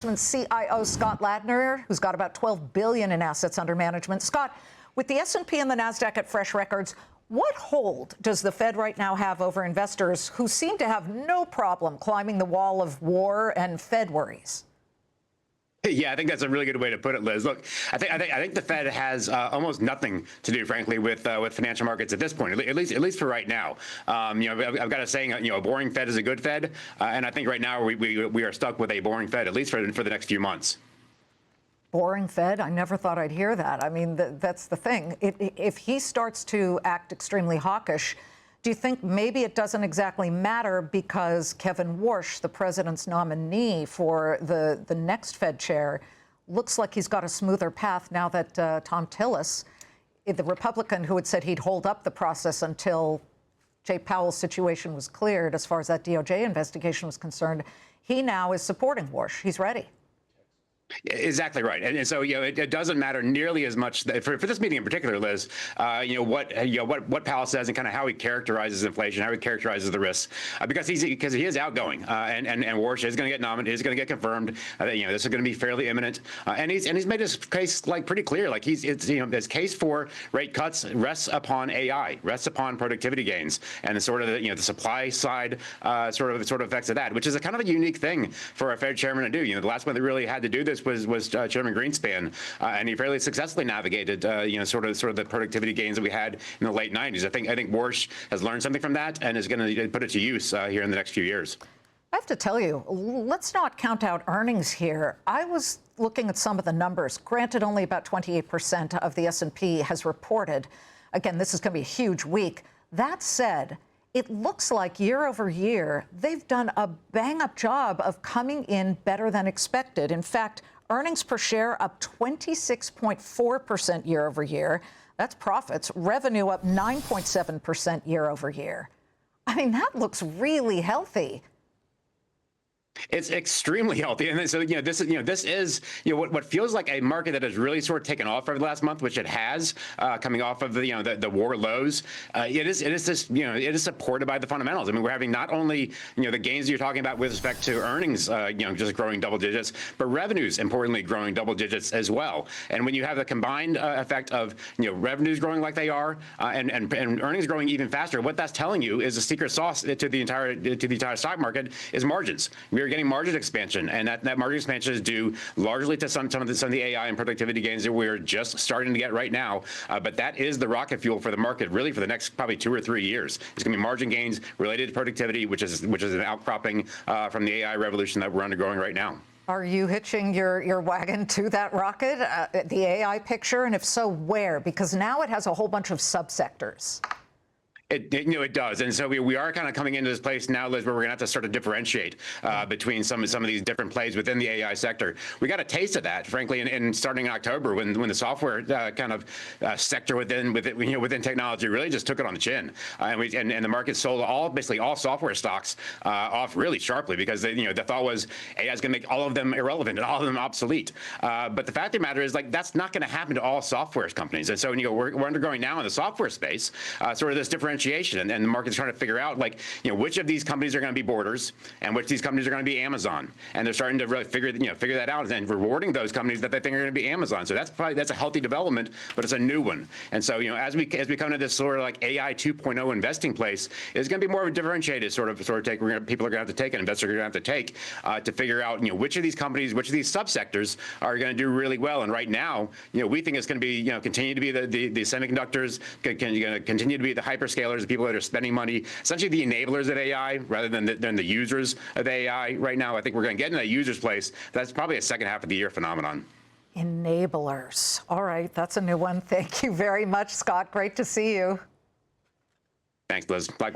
Investments CIO Scott Ladner, who's got about $12 billion in assets under management. Scott, with the S&P and the NASDAQ at fresh records, what hold does the Fed right now have over investors who seem to have no problem climbing the wall of war and Fed worries? Yeah, I think that's a really good way to put it, Liz. Look, I think the Fed has almost nothing to do, frankly, with financial markets at this point. At least for right now. I've got a saying, a boring Fed is a good Fed, and I think right now we are stuck with a boring Fed, at least for the next few months. Boring Fed? I never thought I'd hear that. I mean, that's the thing. If he starts to act extremely hawkish, do you think maybe it doesn't exactly matter because Kevin Warsh, the president's nominee for the next Fed chair, looks like he's got a smoother path now that Tom Tillis, the Republican who had said he'd hold up the process until Jay Powell's situation was cleared as far as that DOJ investigation was concerned, he now is supporting Warsh. He's ready. Exactly right, and so it doesn't matter nearly as much for this meeting in particular, Liz. What Powell says and kind of how he characterizes inflation, how he characterizes the risks, because he is outgoing, and Warsh is going to get nominated, is going to get confirmed. This is going to be fairly imminent, and he's made his case pretty clear. His case for rate cuts rests upon AI, rests upon productivity gains, and the supply side sort of effects of that, which is a kind of a unique thing for a Fed chairman to do. The last one that really had to do this was Chairman Greenspan, and he fairly successfully navigated, sort of the productivity gains that we had in the late 90s. I think Warsh has learned something from that and is going to put it to use here in the next few years. I have to tell you, let's not count out earnings here. I was looking at some of the numbers. Granted, only about 28% of the S&P has reported. Again, this is going to be a huge week. That said, it looks like year over year, they've done a bang-up job of coming in better than expected. In fact, earnings per share up 26.4% year over year. That's profits. Revenue up 9.7% year over year. I mean, that looks really healthy. It's extremely healthy, and so this is what feels like a market that has really sort of taken off over the last month, which it has, coming off of the war lows. It is supported by the fundamentals. I mean, we're having not only the gains you're talking about with respect to earnings, just growing double digits, but revenues importantly growing double digits as well. And when you have the combined effect of revenues growing like they are, and earnings growing even faster, what that's telling you is the secret sauce to the entire stock market is margins. We're getting margin expansion, and that margin expansion is due largely to some of the AI and productivity gains that we're just starting to get right now. But that is the rocket fuel for the market, really, for the next probably 2 or 3 years. It's going to be margin gains related to productivity, which is an outcropping from the AI revolution that we're undergoing right now. Are you hitching your wagon to that rocket, the AI picture? And if so, where? Because now it has a whole bunch of subsectors. It does, and so we are kind of coming into this place now, Liz, where we're going to have to start to differentiate between some of these different plays within the AI sector. We got a taste of that, frankly, in starting in October when the software kind of sector within technology really just took it on the chin, and the market sold basically all software stocks off really sharply because the thought was AI is going to make all of them irrelevant and all of them obsolete. But the fact of the matter is, that's not going to happen to all software companies, and so we're undergoing now in the software space sort of this differentiation. And the market's trying to figure out, which of these companies are going to be Borders and which of these companies are going to be Amazon. And they're starting to really figure that out and rewarding those companies that they think are going to be Amazon. So that's a healthy development, but it's a new one. And so, as we come to this sort of AI 2.0 investing place, it's going to be more of a differentiated sort of take. People are going to have to take, and investors are going to have to take to figure out, which of these companies, which of these subsectors are going to do really well. And right now, we think it's going to be, continue to be the semiconductors, going to continue to be the hyperscalers, the people that are spending money, essentially the enablers of AI rather than the users of AI right now. I think we're going to get into that users place. That's probably a second half of the year phenomenon. Enablers. All right, that's a new one. Thank you very much, Scott. Great to see you. Thanks, Liz. Bye.